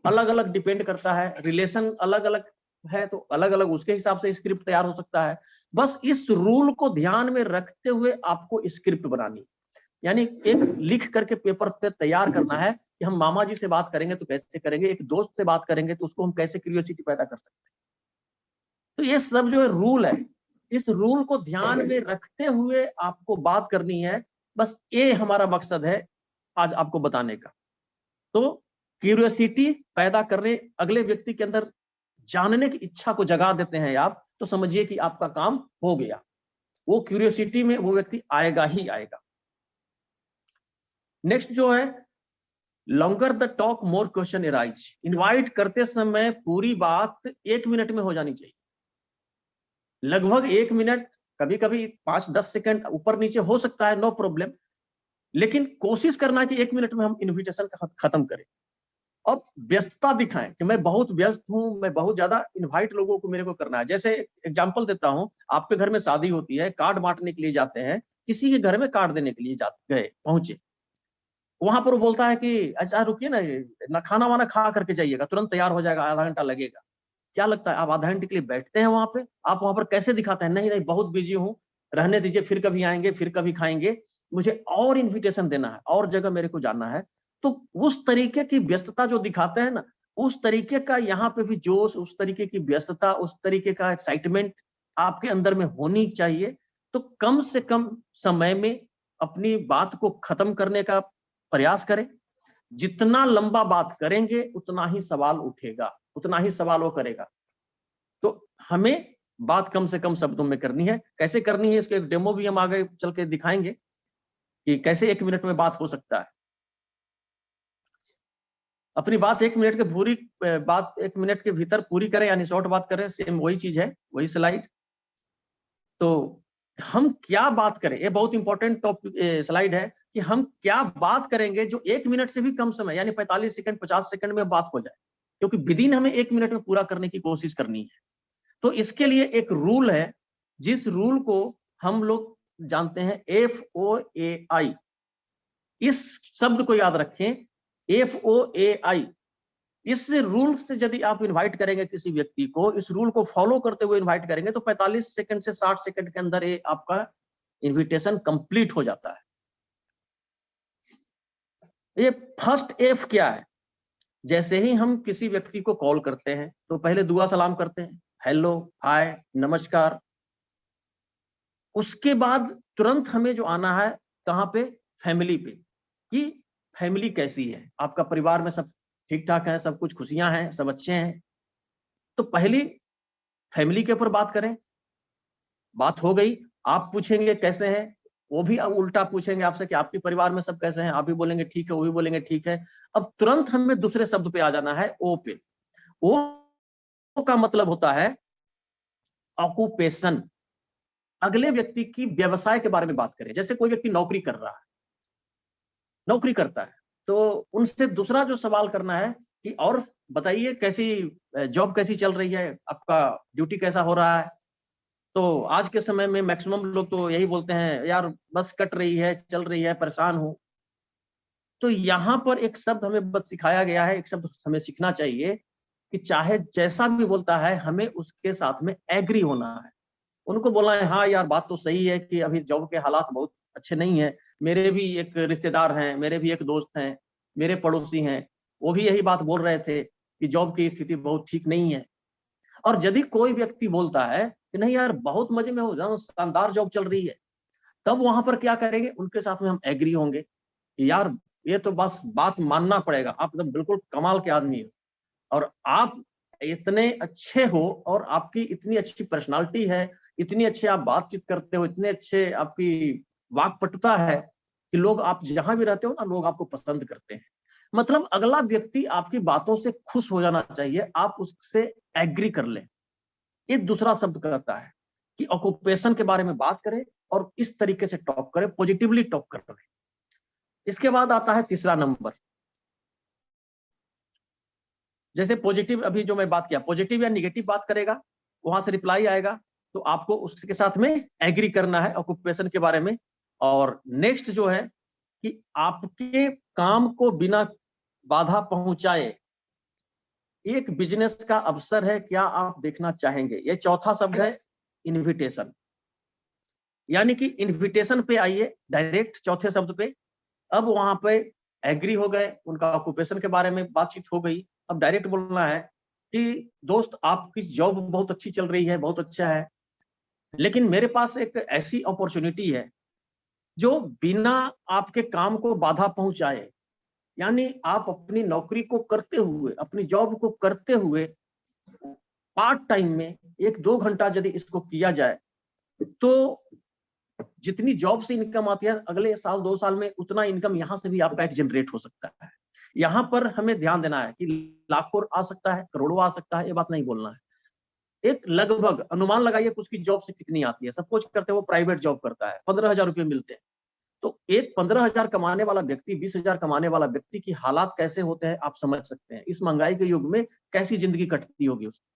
अलग अलग डिपेंड करता है, रिलेशन अलग अलग है, तो अलग अलग उसके हिसाब से स्क्रिप्ट तैयार हो सकता है। बस इस रूल को ध्यान में रखते हुए आपको स्क्रिप्ट बनानी, यानी एक लिख करके पेपर पे तैयार करना है कि हम मामा जी से बात करेंगे तो कैसे करेंगे, एक दोस्त से बात करेंगे तो उसको हम कैसे क्यूरियोसिटी पैदा कर सकते हैं। तो ये सब जो है रूल है, इस रूल को ध्यान में रखते हुए आपको बात करनी है। बस ये हमारा मकसद है आज आपको बताने का। तो क्यूरियोसिटी पैदा करने, अगले व्यक्ति के अंदर जानने की इच्छा को जगा देते हैं आप, तो समझिए कि आपका काम हो गया। वो क्यूरियोसिटी में वो व्यक्ति आएगा ही आएगा। नेक्स्ट जो है, longer the talk more question arise. Invite करते समय पूरी बात 1 मिनट में हो जानी चाहिए। लगभग 1 मिनट, कभी कभी 5-10 सेकंड ऊपर नीचे हो सकता है, नो प्रॉब्लम, लेकिन कोशिश करना कि 1 मिनट में हम इन्विटेशन खत्म करें। अब व्यस्तता दिखाएं कि मैं बहुत व्यस्त हूं, मैं बहुत ज्यादा इनवाइट लोगों को मेरे को करना है। जैसे एग्जांपल देता हूं, आपके घर में शादी होती है, कार्ड बांटने के लिए जाते हैं, किसी के घर में कार्ड देने के लिए गए, पहुंचे, वहां पर वो बोलता है कि अच्छा रुकिए ना खाना वाना खा करके जाइएगा, तुरंत तैयार हो जाएगा, आधा घंटा लगेगा। क्या लगता है आप आधा घंटे के लिए बैठते हैं वहां पे? आप वहां पर कैसे दिखाते हैं, नहीं नहीं बहुत बिजी हूँ, रहने दीजिए, फिर कभी आएंगे, फिर कभी खाएंगे, मुझे और इन्विटेशन देना है, और जगह मेरे को जाना है। तो उस तरीके की व्यस्तता जो दिखाते हैं ना, उस तरीके का यहाँ पे भी जोश, उस तरीके की व्यस्तता, उस तरीके का एक्साइटमेंट आपके अंदर में होनी चाहिए। तो कम से कम समय में अपनी बात को खत्म करने का प्रयास करें। जितना लंबा बात करेंगे उतना ही सवाल उठेगा, उतना ही सवाल वो करेगा। तो हमें बात कम से कम शब्दों में करनी है। कैसे करनी है, इसके एक डेमो भी हम आगे चल के दिखाएंगे कि कैसे 1 मिनट में बात हो सकता है। अपनी बात 1 मिनट के बात 1 मिनट के भीतर पूरी करें, यानी शॉर्ट बात करें, सेम वही चीज है, वही स्लाइड। तो हम क्या बात करें, ये बहुत इंपॉर्टेंट टॉपिक स्लाइड है कि हम क्या बात करेंगे जो 1 मिनट से भी कम समय, यानी 45 सेकंड 50 सेकंड में बात हो जाए, क्योंकि विदिन हमें 1 मिनट में पूरा करने की कोशिश करनी है। तो इसके लिए एक रूल है, जिस रूल को हम लोग जानते हैं FOAI। इस शब्द को याद रखें, FOAI। इस रूल से यदि आप इनवाइट करेंगे किसी व्यक्ति को, इस रूल को फॉलो करते हुए इनवाइट करेंगे, तो 45 सेकंड से 60 सेकंड के अंदर ये आपका इनविटेशन कंप्लीट हो जाता है। ये फर्स्ट F क्या है? जैसे ही हम किसी व्यक्ति को कॉल करते हैं तो पहले दुआ सलाम करते हैं, हेलो, हाय, नमस्कार। उसके बाद तुरंत हमें जो आना है कहां पे? फैमिली पे, कि फैमिली कैसी है, आपका परिवार में सब ठीक ठाक है, सब कुछ खुशियां हैं, सब अच्छे हैं। तो पहली फैमिली के ऊपर बात करें। बात हो गई, आप पूछेंगे कैसे हैं, वो भी उल्टा पूछेंगे आपसे कि आपके परिवार में सब कैसे हैं, आप भी बोलेंगे ठीक है, वो भी बोलेंगे ठीक है। अब तुरंत हमें दूसरे शब्द पे आ जाना है, ओ पे। ओ का मतलब होता है ऑक्यूपेशन। अगले व्यक्ति की व्यवसाय के बारे में बात करें। जैसे कोई व्यक्ति नौकरी कर रहा है, नौकरी करता है, तो उनसे दूसरा जो सवाल करना है कि और बताइए कैसी जॉब कैसी चल रही है, आपका ड्यूटी कैसा हो रहा है। तो आज के समय में मैक्सिमम लोग तो यही बोलते हैं, यार बस कट रही है, चल रही है, परेशान हूं। तो यहाँ पर एक शब्द हमें बस सिखाया गया है, एक शब्द हमें सीखना चाहिए कि चाहे जैसा भी बोलता है, हमें उसके साथ में एग्री होना है। उनको बोलना है, हाँ यार बात तो सही है कि अभी जॉब के हालात बहुत अच्छे नहीं है। मेरे भी एक रिश्तेदार हैं, मेरे भी एक दोस्त हैं, मेरे पड़ोसी हैं, वो भी यही बात बोल रहे थे कि जॉब की स्थिति बहुत ठीक नहीं है। और यदि कोई व्यक्ति बोलता है कि नहीं यार बहुत मजे में हो जाओ, शानदार जॉब चल रही है, तब वहां पर क्या करेंगे, उनके साथ में हम एग्री होंगे कि यार ये तो बस बात मानना पड़ेगा, आप एकदम बिल्कुल कमाल के आदमी हो, और आप इतने अच्छे हो, और आपकी इतनी अच्छी पर्सनालिटी है, इतनी अच्छी आप बातचीत करते हो, इतने अच्छे आपकी वाक्पटुता है कि लोग, आप जहां भी रहते हो ना, लोग आपको पसंद करते हैं। मतलब अगला व्यक्ति आपकी बातों से खुश हो जाना चाहिए, आप उससे एग्री कर लें। ये दूसरा शब्द कहता है कि ऑक्यूपेशन के बारे में बात करें और इस तरीके से टॉक करें, पॉजिटिवली टॉक करें। इसके बाद आता है तीसरा नंबर। जैसे पॉजिटिव, अभी जो मैं बात किया, पॉजिटिव या निगेटिव बात करेगा, वहां से रिप्लाई आएगा, तो आपको उसके साथ में एग्री करना है ऑक्यूपेशन के बारे में। और नेक्स्ट जो है कि आपके काम को बिना बाधा पहुंचाए एक बिजनेस का अवसर है, क्या आप देखना चाहेंगे। ये चौथा शब्द है, इनविटेशन। यानी कि इनविटेशन पे आइए डायरेक्ट, चौथे शब्द पे। अब वहां पे एग्री हो गए, उनका ऑक्यूपेशन के बारे में बातचीत हो गई। अब डायरेक्ट बोलना है कि दोस्त आपकी जॉब बहुत अच्छी चल रही है, बहुत अच्छा है, लेकिन मेरे पास एक ऐसी अपॉर्चुनिटी है जो बिना आपके काम को बाधा पहुंचाए, यानी आप अपनी नौकरी को करते हुए, अपनी जॉब को करते हुए पार्ट टाइम में 1-2 घंटा यदि इसको किया जाए, तो जितनी जॉब से इनकम आती है, अगले साल 2 साल में उतना इनकम यहाँ से भी आपका एक जनरेट हो सकता है। यहाँ पर हमें ध्यान देना है कि लाखों आ सकता है, करोड़ों आ सकता है, ये बात नहीं बोलना है। एक लगभग अनुमान लगाइए कि उसकी जॉब से कितनी आती है। सपोज करते हैं वो प्राइवेट जॉब करता है, 15,000 रुपये मिलते हैं। तो एक 15,000 कमाने वाला व्यक्ति, 20,000 कमाने वाला व्यक्ति की हालात कैसे होते हैं, आप समझ सकते हैं। इस महंगाई के युग में कैसी जिंदगी कटती होगी उसकी।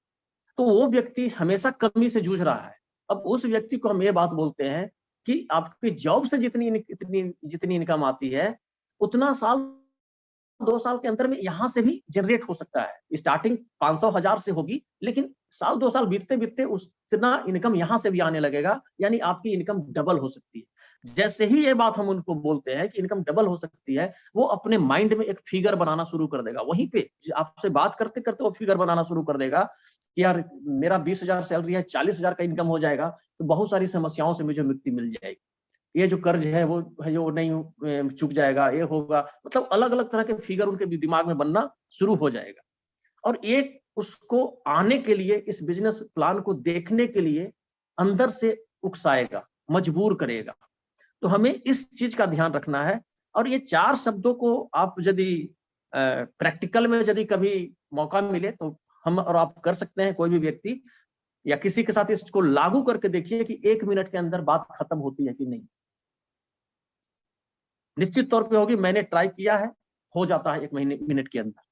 तो वो व्यक्ति हमेशा कमी से जूझ रहा है। अब उस व्यक्ति को हम ये बात बोलते हैं कि आपकी जॉब से जितनी इनकम आती है, उतना साल 2 साल के अंदर में यहाँ से भी जनरेट हो सकता है। स्टार्टिंग 500,000 से होगी, लेकिन साल 2 साल बीतते-बीतते उतना इनकम यहाँ से भी आने लगेगा, यानी आपकी इनकम डबल हो सकती है। जैसे ही ये बात हम उनको बोलते हैं कि इनकम डबल हो सकती है, वो अपने माइंड में एक फिगर बनाना शुरू कर देगा। वहीं पे आपसे बात करते-करते वो फिगर बनाना शुरू कर देगा कि यार मेरा 20,000 सैलरी है, 40,000 का इनकम हो जाएगा, तो बहुत सारी समस्याओं से मुझे मुक्ति मिल जाएगी। ये जो कर्ज है वो नहीं चुक जाएगा, ये होगा। मतलब अलग-अलग तरह के फिगर उनके दिमाग में बनना शुरू हो जाएगा। और एक उसको आने के लिए, इस बिजनेस प्लान को देखने के लिए अंदर से उकसाएगा, मजबूर करेगा। तो हमें इस चीज का ध्यान रखना है। और ये 4 शब्दों को आप यदि प्रैक्टिकल में यदि कभी मौका मिले, तो हम और आप कर सकते हैं, कोई भी व्यक्ति या किसी के साथ इसको लागू करके देखिए कि 1 मिनट के अंदर बात खत्म होती है कि नहीं। निश्चित तौर पे होगी, मैंने ट्राई किया है, हो जाता है 1 मिनट के अंदर।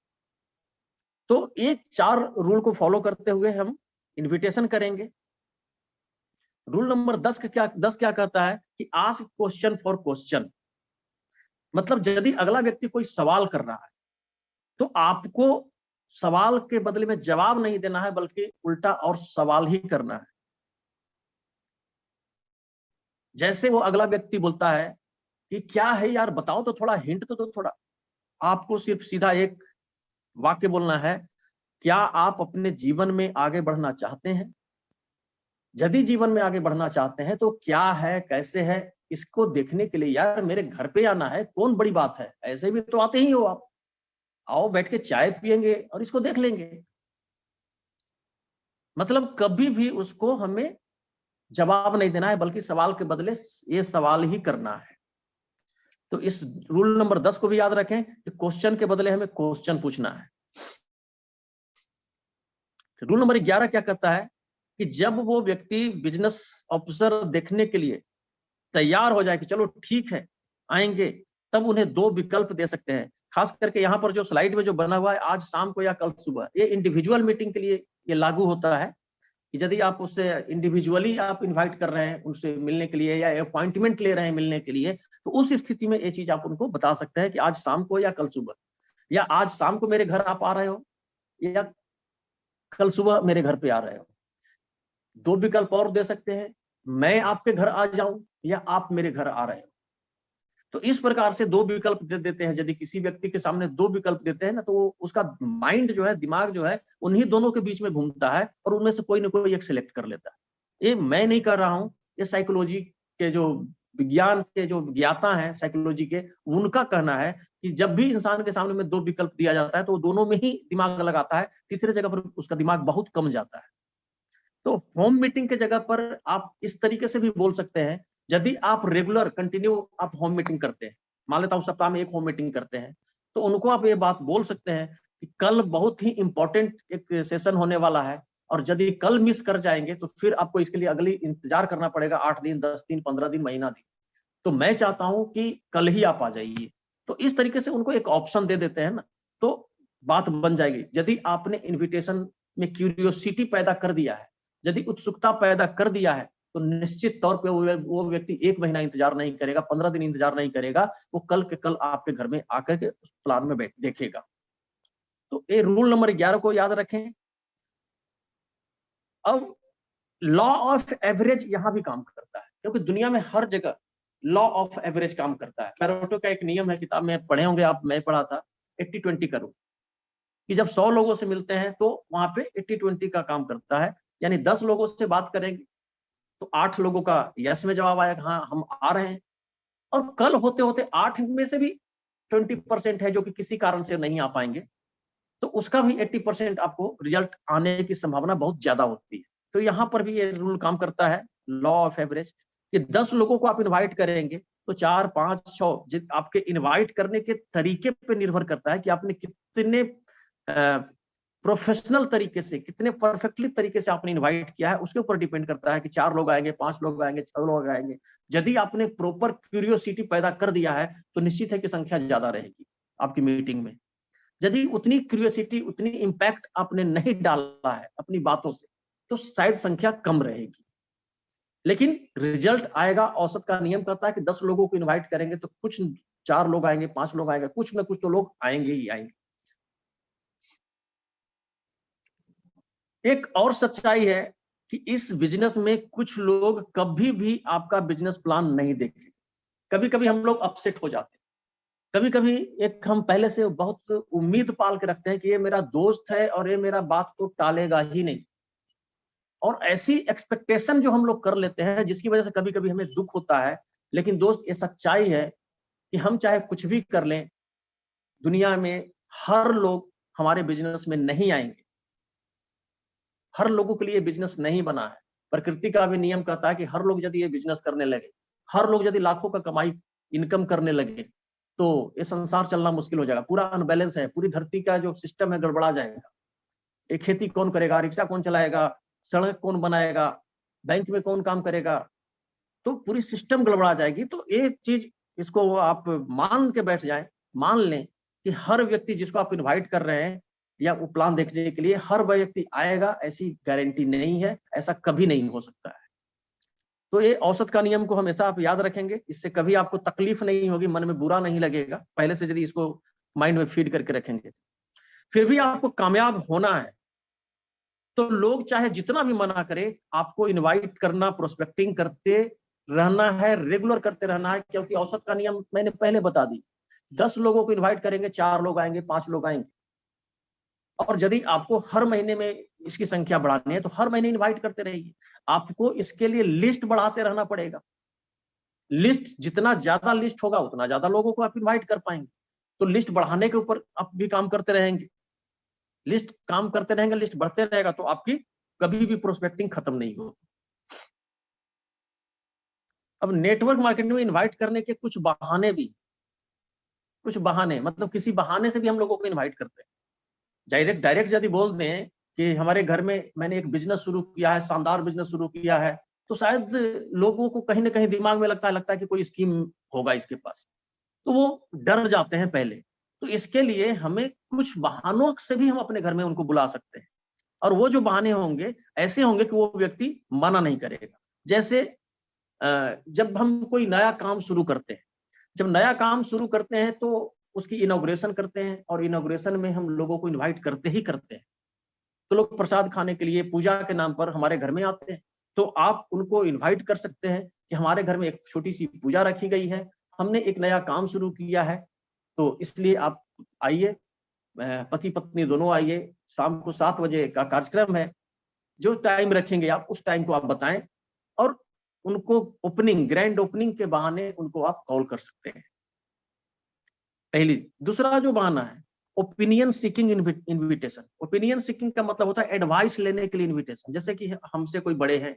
तो ये 4 रूल को फॉलो करते हुए हम इन्विटेशन करेंगे। रूल नंबर 10 क्या कहता है कि आस्क क्वेश्चन फॉर क्वेश्चन। मतलब यदि अगला व्यक्ति कोई सवाल कर रहा है, तो आपको सवाल के बदले में जवाब नहीं देना है, बल्कि उल्टा और सवाल ही करना है। जैसे वो अगला व्यक्ति बोलता है कि क्या है यार, बताओ तो, थोड़ा हिंट तो दो थोड़ा। आपको सिर्फ सीधा एक वाक्य बोलना है, क्या आप अपने जीवन में आगे बढ़ना चाहते हैं? यदि जीवन में आगे बढ़ना चाहते हैं तो क्या है, कैसे है, इसको देखने के लिए यार मेरे घर पे आना है, कौन बड़ी बात है, ऐसे भी तो आते ही हो आप। आओ बैठ के चाय पियेंगे और इसको देख लेंगे। मतलब कभी भी उसको हमें जवाब नहीं देना है, बल्कि सवाल के बदले ये सवाल ही करना है। तो इस रूल नंबर 10 को भी याद रखें कि क्वेश्चन के बदले हमें क्वेश्चन पूछना है। रूल नंबर 11 क्या कहता है कि जब वो व्यक्ति बिजनेस ऑफिसर देखने के लिए तैयार हो जाए कि चलो ठीक है आएंगे, तब उन्हें 2 विकल्प दे सकते हैं। खास करके यहाँ पर जो स्लाइड में जो बना हुआ है, आज शाम को या कल सुबह, ये इंडिविजुअल मीटिंग के लिए ये लागू होता है कि यदि आप उससे इंडिविजुअली आप इनवाइट कर रहे हैं उनसे मिलने के लिए, या अपॉइंटमेंट ले रहे हैं मिलने के लिए, तो उस स्थिति में ये चीज आप उनको बता सकते हैं कि आज शाम को या कल सुबह, या आज शाम को मेरे घर आप आ रहे हो या कल सुबह मेरे घर पे आ रहे हो। 2 विकल्प और दे सकते हैं, मैं आपके घर आ जाऊं या आप मेरे घर आ रहे हो। तो इस प्रकार से 2 विकल्प दे देते हैं। यदि किसी व्यक्ति के सामने 2 विकल्प देते हैं ना, तो उसका माइंड जो है, दिमाग जो है, उन्हीं दोनों के बीच में घूमता है और उनमें से कोई ना कोई एक सिलेक्ट कर लेता है। ये मैं नहीं कर रहा हूं, ये साइकोलॉजी के जो विज्ञान के जो ज्ञाता हैं साइकोलॉजी के, उनका कहना है कि जब भी इंसान के सामने में 2 विकल्प दिया जाता है तो दोनों में ही दिमाग लगाता है, तीसरे जगह पर उसका दिमाग बहुत कम जाता है। तो होम मीटिंग के जगह पर आप इस तरीके से भी बोल सकते हैं, यदि आप रेगुलर कंटिन्यू आप होम मीटिंग करते हैं, मान लेता हूं सप्ताह में 1 होम मीटिंग करते हैं, तो उनको आप ये बात बोल सकते हैं कि कल बहुत ही इंपॉर्टेंट एक सेशन होने वाला है, और यदि कल मिस कर जाएंगे तो फिर आपको इसके लिए अगली इंतजार करना पड़ेगा 8 दिन, 10 दिन, 15 दिन, महीना दिन। तो मैं चाहता हूं कि कल ही आप आ जाइए। तो इस तरीके से उनको एक ऑप्शन दे देते हैं ना, तो बात बन जाएगी। यदि आपने इन्विटेशन में क्यूरियोसिटी पैदा कर दिया है, यदि उत्सुकता पैदा कर दिया है, तो निश्चित तौर पे वो व्यक्ति 1 महीना इंतजार नहीं करेगा, 15 दिन इंतजार नहीं करेगा, वो कल के कल आपके घर में आकर के उस प्लान में बैठ देखेगा। तो ये रूल नंबर 11 को याद रखें। अब लॉ ऑफ एवरेज यहां भी काम करता है, क्योंकि दुनिया में हर जगह लॉ ऑफ एवरेज काम करता है। पैरेटो का एक नियम है, किताब में पढ़े होंगे आप, मैं पढ़ा था, 80-20 का रूल, कि जब 100 लोगों से मिलते हैं तो वहां पे 80-20 का काम करता है। यानी 10 लोगों से बात करेंगे तो 8 लोगों का यस में जवाब आएगा, हाँ हम आ रहे हैं, और कल होते होते 8 में से भी 20% है जो कि किसी कारण से नहीं आ पाएंगे, तो उसका भी 80% आपको रिजल्ट आने की संभावना बहुत ज्यादा होती है। तो यहाँ पर भी ये रूल काम करता है, लॉ ऑफ एवरेज, कि 10 लोगों को आप इनवाइट करेंगे तो 4, 5, 6 आपके इनवाइट करने के तरीके पे निर्भर करता है कि आपने कितने प्रोफेशनल तरीके से, कितने परफेक्टली तरीके से आपने इनवाइट किया है, उसके ऊपर डिपेंड करता है कि 4 लोग आएंगे, 5 लोग आएंगे, 6 लोग आएंगे। यदि आपने प्रॉपर क्यूरियोसिटी पैदा कर दिया है तो निश्चित है कि संख्या ज्यादा रहेगी आपकी मीटिंग में। यदि उतनी क्यूरियोसिटी, उतनी इंपैक्ट आपने नहीं डाला है अपनी बातों से, तो शायद संख्या कम रहेगी, लेकिन रिजल्ट आएगा। औसत का नियम कहता है कि 10 लोगों को इनवाइट करेंगे तो कुछ 4 लोग आएंगे, 5 लोग आएंगे, कुछ ना कुछ तो लोग आएंगे ही आएंगे। एक और सच्चाई है कि इस बिजनेस में कुछ लोग कभी भी आपका बिजनेस प्लान नहीं देखेंगे। कभी कभी हम लोग अपसेट हो जाते हैं, कभी कभी एक हम पहले से बहुत उम्मीद पाल के रखते हैं कि ये मेरा दोस्त है और ये मेरा बात तो टालेगा ही नहीं, और ऐसी एक्सपेक्टेशन जो हम लोग कर लेते हैं जिसकी वजह से कभी कभी हमें दुख होता है। लेकिन दोस्त, ये सच्चाई है कि हम चाहे कुछ भी कर लें, दुनिया में हर लोग हमारे बिजनेस में नहीं आएंगे। हर लोगों के लिए बिजनेस नहीं बना है। प्रकृति का भी नियम कहता है कि हर लोग यदि ये बिजनेस करने लगे, हर लोग यदि लाखों का कमाई इनकम करने लगे, तो ये संसार चलना मुश्किल हो जाएगा। पूरा अनबैलेंस है, पूरी धरती का जो सिस्टम है गड़बड़ा जाएगा। ये खेती कौन करेगा, रिक्शा कौन चलाएगा, सड़क कौन बनाएगा, बैंक में कौन काम करेगा, तो पूरी सिस्टम गड़बड़ा जाएगी। तो ये चीज, इसको आप मान के बैठ जाएं, मान लें कि हर व्यक्ति जिसको आप इनवाइट कर रहे हैं या वो प्लान देखने के लिए, हर व्यक्ति आएगा, ऐसी गारंटी नहीं है, ऐसा कभी नहीं हो सकता है। तो ये औसत का नियम को हमेशा आप याद रखेंगे, इससे कभी आपको तकलीफ नहीं होगी, मन में बुरा नहीं लगेगा पहले से यदि इसको माइंड में फीड करके रखेंगे। फिर भी आपको कामयाब होना है तो लोग चाहे जितना भी मना करे, आपको इनवाइट करना, प्रोस्पेक्टिंग करते रहना है, रेगुलर करते रहना है, क्योंकि औसत का नियम मैंने पहले बता दी। 10 लोगों को इनवाइट करेंगे, 4 लोग आएंगे, 5 लोग आएंगे, और यदि आपको हर महीने में इसकी संख्या बढ़ानी है तो हर महीने इनवाइट करते रहिए। आपको इसके लिए लिस्ट बढ़ाते रहना पड़ेगा। लिस्ट जितना ज्यादा लिस्ट होगा उतना ज्यादा लोगों को आप इनवाइट कर पाएंगे। तो लिस्ट बढ़ाने के ऊपर आप भी काम करते रहेंगे, लिस्ट काम करते रहेंगे, लिस्ट बढ़ते रहेगा, तो आपकी कभी भी प्रोस्पेक्टिंग खत्म नहीं होगी। अब नेटवर्क मार्केटिंग में इनवाइट करने के कुछ बहाने भी, कुछ बहाने मतलब किसी बहाने से भी हम लोगों को इनवाइट करते हैं। डायरेक्ट यदि बोल दें कि हमारे घर में मैंने एक बिजनेस शुरू किया है, शानदार बिजनेस शुरू किया है, तो शायद लोगों को कहीं ना कहीं दिमाग में लगता है कि कोई स्कीम होगा इसके पास, तो वो डर जाते हैं पहले। तो इसके लिए हमें कुछ बहानों से भी हम अपने घर में उनको बुला सकते हैं, और वो जो बहाने होंगे ऐसे होंगे कि वो व्यक्ति मना नहीं करेगा। जैसे जब हम कोई नया काम शुरू करते हैं, जब नया काम शुरू करते हैं तो उसकी इनॉग्रेशन करते हैं, और इनॉग्रेशन में हम लोगों को इनवाइट करते ही करते हैं। तो लोग प्रसाद खाने के लिए पूजा के नाम पर हमारे घर में आते हैं, तो आप उनको इनवाइट कर सकते हैं कि हमारे घर में एक छोटी सी पूजा रखी गई है, हमने एक नया काम शुरू किया है, तो इसलिए आप आइए, पति पत्नी दोनों आइए, शाम को 7 बजे का कार्यक्रम है, जो टाइम रखेंगे आप उस टाइम को आप बताएं, और उनको ओपनिंग, ग्रैंड ओपनिंग के बहाने उनको आप कॉल कर सकते हैं। पहली। दूसरा जो बहाना है, opinion seeking invitation. Opinion seeking का मतलब होता है एडवाइस लेने के लिए इनविटेशन। जैसे कि हमसे कोई बड़े हैं,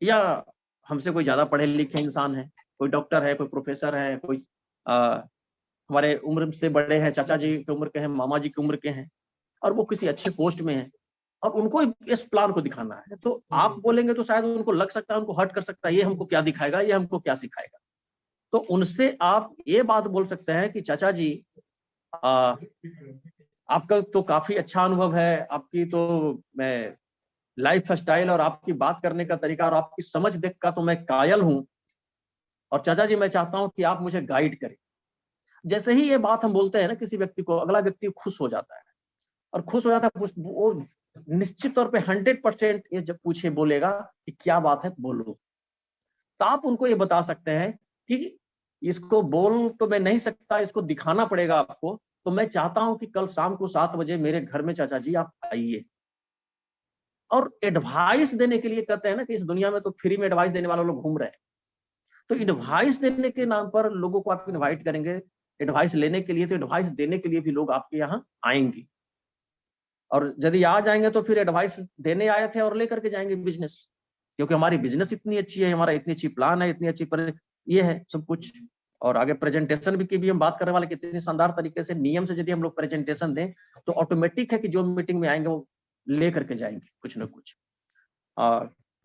या हमसे कोई ज्यादा पढ़े लिखे इंसान है, कोई डॉक्टर है, कोई प्रोफेसर है, कोई हमारे उम्र से बड़े हैं, चाचा जी की उम्र के हैं, मामा जी की उम्र के हैं, और वो किसी अच्छे पोस्ट में हैं, और उनको इस प्लान को दिखाना है। तो आप बोलेंगे तो शायद उनको लग सकता है, उनको हर्ट कर सकता है, ये हमको क्या दिखाएगा, ये हमको क्या सिखाएगा। तो उनसे आप ये बात बोल सकते हैं कि चाचा जी, आपका तो काफी अच्छा अनुभव है, आपकी तो मैं लाइफ स्टाइल और आपकी बात करने का तरीका और आपकी समझ देख का तो मैं कायल हूं, और चाचा जी मैं चाहता हूं कि आप मुझे गाइड करें। जैसे ही ये बात हम बोलते हैं ना किसी व्यक्ति को, अगला व्यक्ति खुश हो जाता है, और खुश हो जाता है, वो निश्चित तौर पे 100% ये जब पूछे बोलेगा कि क्या बात है, बोलो। तो आप उनको ये बता सकते हैं कि इसको बोल तो मैं नहीं सकता, इसको दिखाना पड़ेगा आपको, तो मैं चाहता हूं कि कल शाम को 7 बजे मेरे घर में चाचा जी आप आइए। और एडवाइस देने के लिए कहते हैं ना कि इस दुनिया में तो फ्री में एडवाइस देने वाले लोग घूम रहे हैं, तो एडवाइस देने के नाम पर लोगों को आप इनवाइट करेंगे एडवाइस लेने के लिए, तो एडवाइस देने के लिए भी लोग आपके यहाँ आएंगे, और यदि आ जाएंगे तो फिर एडवाइस देने आए थे और लेकर के जाएंगे बिजनेस, क्योंकि हमारी बिजनेस इतनी अच्छी है, हमारा इतनी अच्छी प्लान है, इतनी अच्छी पर ये है सब कुछ। और आगे प्रेजेंटेशन भी की भी हम बात करने वाले, कितने शानदार तरीके से नियम से यदि हम लोग प्रेजेंटेशन दें तो ऑटोमेटिक है कि जो मीटिंग में आएंगे वो ले करके जाएंगे कुछ ना कुछ।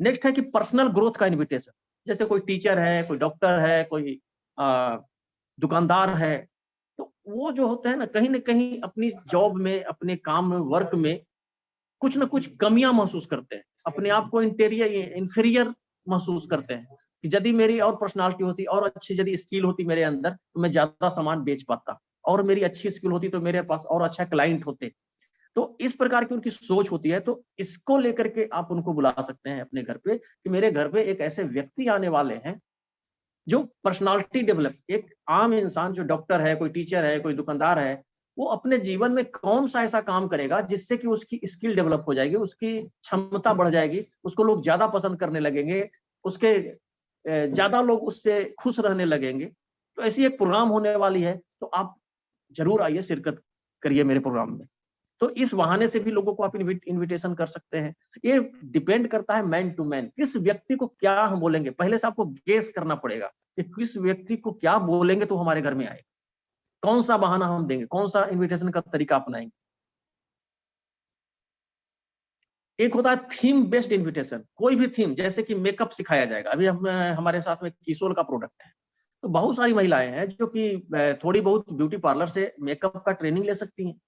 नेक्स्ट है कि पर्सनल ग्रोथ का इन्विटेशन। जैसे कोई टीचर है, कोई डॉक्टर है, कोई दुकानदार है, तो वो जो होते हैं ना कहीं अपनी जॉब में, अपने काम में, वर्क में कुछ ना कुछ कमियां महसूस करते हैं, अपने आप को इंफीरियर महसूस करते हैं कि यदि मेरी और पर्सनालिटी होती और अच्छी यदि स्किल होती मेरे अंदर तो मैं ज्यादा सामान बेच पाता, और मेरी अच्छी स्किल होती तो मेरे पास और अच्छा क्लाइंट होते। तो इस प्रकार की उनकी सोच होती है, तो इसको लेकर के आप उनको बुला सकते हैं अपने घर पे कि मेरे घर पे एक ऐसे व्यक्ति आने वाले हैं जो पर्सनालिटी डेवलप, एक आम इंसान जो डॉक्टर है, कोई टीचर है, कोई दुकानदार है, वो अपने जीवन में कौन सा ऐसा काम करेगा जिससे कि उसकी स्किल डेवलप हो जाएगी, उसकी क्षमता बढ़ जाएगी, उसको लोग ज्यादा पसंद करने लगेंगे, उसके ज्यादा लोग उससे खुश रहने लगेंगे। तो ऐसी एक प्रोग्राम होने वाली है, तो आप जरूर आइए, शिरकत करिए मेरे प्रोग्राम में। तो इस बहाने से भी लोगों को आप इनविटेशन कर सकते हैं। ये डिपेंड करता है मैन टू मैन, किस व्यक्ति को क्या हम बोलेंगे, पहले से आपको गेस करना पड़ेगा कि किस व्यक्ति को क्या बोलेंगे तो हमारे घर में आए, कौन सा बहाना हम देंगे, कौन सा इनविटेशन का तरीका अपनाएंगे। एक होता है थीम बेस्ड इनविटेशन। कोई भी थीम, जैसे कि मेकअप सिखाया जाएगा, अभी हम हमारे साथ में किशोर का प्रोडक्ट है, तो बहुत सारी महिलाएं हैं जो कि थोड़ी बहुत ब्यूटी पार्लर से मेकअप का ट्रेनिंग ले सकती हैं,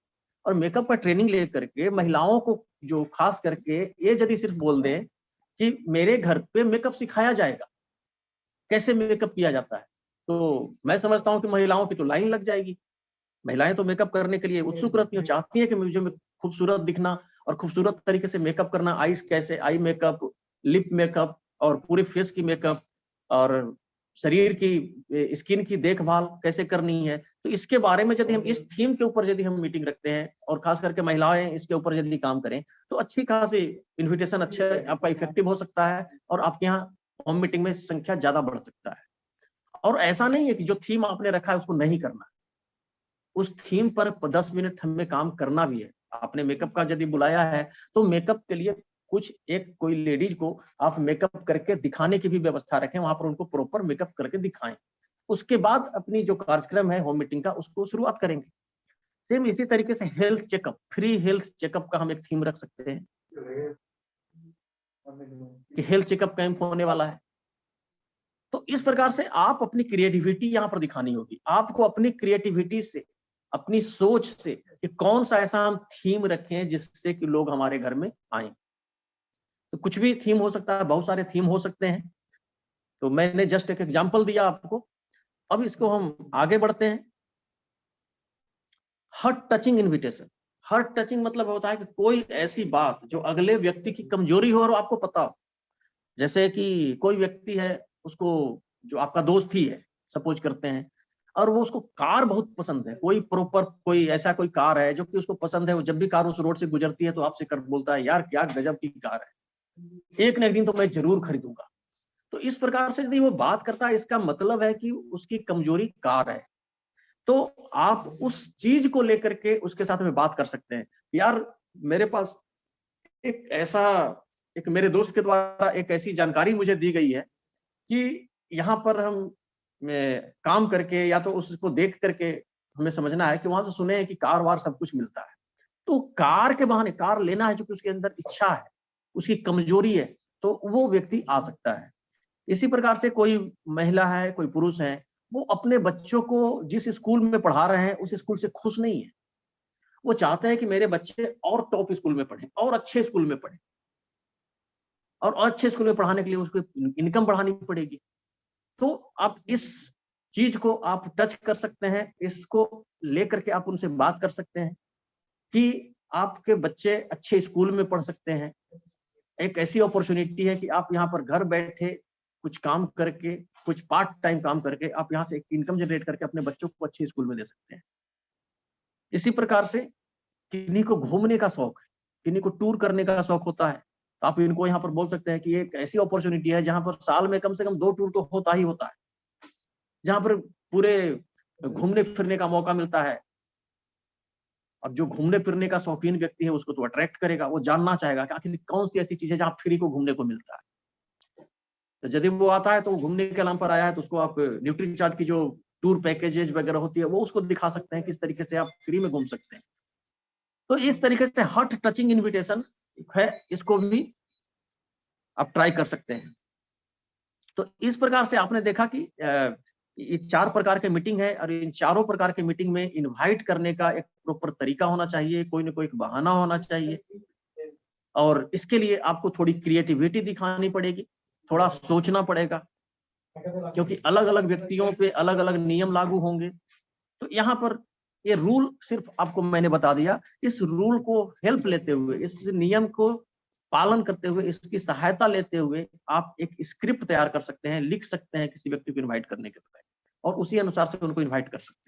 और मेकअप का ट्रेनिंग लेकर के महिलाओं को जो खास करके ये यदि सिर्फ बोल दें कि मेरे घर पे मेकअप सिखाया जाएगा, कैसे मेकअप किया जाता है, तो मैं समझता हूँ कि महिलाओं की तो लाइन लग जाएगी। महिलाएं तो मेकअप करने के लिए उत्सुक रहती हैं, चाहती है कि मुझे खूबसूरत दिखना और खूबसूरत तरीके से मेकअप करना, आईज कैसे, आई मेकअप, लिप मेकअप और पूरे फेस की मेकअप, और शरीर की स्किन की देखभाल कैसे करनी है। तो इसके बारे में यदि हम इस थीम के ऊपर यदि हम मीटिंग रखते हैं, और खास करके महिलाएं इसके ऊपर यदि काम करें, तो अच्छी खासी इन्विटेशन अच्छे आपका इफेक्टिव हो सकता है, और आपके यहाँ होम मीटिंग में संख्या ज्यादा बढ़ सकता है। और ऐसा नहीं है कि जो थीम आपने रखा है उसको नहीं करना, उस थीम पर 10 मिनट हमें काम करना भी है। आपने मेकअप का यदि बुलाया है तो मेकअप के लिए कुछ एक कोई लेडीज को आप मेकअप करके दिखाने की भी व्यवस्था रखें, वहां पर उनको प्रॉपर मेकअप करके दिखाएं। उसके बाद अपनी जो कार्यक्रम है होम मीटिंग का उसको शुरुआत करेंगे। सेम इसी तरीके से health checkup, free health checkup का हम एक थीम रख सकते हैं कि हेल्थ चेकअप कैंप होने वाला है। तो इस प्रकार से आप अपनी क्रिएटिविटी यहाँ पर दिखानी होगी। आपको अपनी क्रिएटिविटी से, अपनी सोच से कि कौन सा ऐसा हम थीम रखें जिससे कि लोग हमारे घर में आए। तो कुछ भी थीम हो सकता है, बहुत सारे थीम हो सकते हैं। तो मैंने जस्ट एक एग्जांपल दिया आपको। अब इसको हम आगे बढ़ते हैं। Heart touching invitation. Heart touching मतलब होता है कि कोई ऐसी बात जो अगले व्यक्ति की कमजोरी हो और आपको पता हो। जैसे कि कोई व्यक्ति है, उसको जो आपका दोस्त ही है सपोज करते हैं, और वो उसको कार बहुत पसंद है, कोई प्रॉपर कोई ऐसा कोई कार है जो कि उसको पसंद है। वो जब भी कार उस रोड से गुजरती है तो आपसे कर बोलता है, यार क्या गजब की कार है, एक न एक दिन तो मैं जरूर खरीदूंगा। तो इस प्रकार से यदि वो बात करता है, इसका मतलब है कि उसकी कमजोरी कार है। तो आप उस चीज को लेकर के उसके साथ में बात कर सकते हैं। यार मेरे पास एक ऐसा, एक मेरे दोस्त के द्वारा एक ऐसी जानकारी मुझे दी गई है कि यहाँ पर हम काम करके या तो उसको देख करके हमें समझना है कि वहां से सुने हैं कि कार वार सब कुछ मिलता है। तो कार के बहाने कार लेना है, जो कि उसके अंदर इच्छा है, उसकी कमजोरी है, तो वो व्यक्ति आ सकता है। इसी प्रकार से कोई महिला है, कोई पुरुष है, वो अपने बच्चों को जिस स्कूल में पढ़ा रहे हैं उस स्कूल से खुश नहीं है। वो चाहते हैं कि मेरे बच्चे और टॉप स्कूल में पढ़े और अच्छे स्कूल में पढ़े, और अच्छे स्कूल में पढ़ाने के लिए उसको इनकम बढ़ानी पड़ेगी। तो आप इस चीज को आप टच कर सकते हैं, इसको लेकर के आप उनसे बात कर सकते हैं कि आपके बच्चे अच्छे स्कूल में पढ़ सकते हैं। एक ऐसी अपॉर्चुनिटी है कि आप यहाँ पर घर बैठे कुछ काम करके, कुछ पार्ट टाइम काम करके आप यहाँ से एक इनकम जनरेट करके अपने बच्चों को अच्छे स्कूल में दे सकते हैं। इसी प्रकार से किन्हीं को घूमने का शौक है, किन्हीं को टूर करने का शौक होता है, तो आप इनको यहाँ पर बोल सकते हैं कि एक ऐसी अपॉर्चुनिटी है जहां पर साल में कम से कम 2 टूर तो होता ही होता है, जहां पर पूरे घूमने फिरने का मौका मिलता है। अब जो घूमने फिरने का शौकीन व्यक्ति है उसको तो अट्रैक्ट करेगा, वो जानना चाहेगा कि आखिर कौन सी ऐसी चीज है जहां फ्री को घूमने को मिलता है। तो यदि वो आता है तो घूमने के नाम पर आया है, तो उसको आप न्यूट्री चार्ट की जो टूर पैकेजेज वगैरह होती है वो उसको दिखा सकते हैं, किस तरीके से आप फ्री में घूम सकते हैं। तो इस तरीके से हार्ट टचिंग इनविटेशन है, इसको भी आप ट्राई कर सकते हैं। तो इस प्रकार से आपने देखा कि ये 4 प्रकार के मीटिंग है, और इन चारों प्रकार के मीटिंग में इनवाइट करने का एक प्रॉपर तरीका होना चाहिए, कोई ना कोई एक बहाना होना चाहिए, और इसके लिए आपको थोड़ी क्रिएटिविटी दिखानी पड़ेगी, थोड़ा सोचना पड़ेगा, क्योंकि अलग अलग व्यक्तियों पे अलग अलग नियम लागू होंगे। तो यहाँ पर ये रूल सिर्फ आपको मैंने बता दिया। इस रूल को हेल्प लेते हुए, इस नियम को पालन करते हुए, इसकी सहायता लेते हुए आप एक स्क्रिप्ट तैयार कर सकते हैं, लिख सकते हैं किसी व्यक्ति को इनवाइट करने के बजाय, और उसी अनुसार से उनको इनवाइट कर सकते हैं।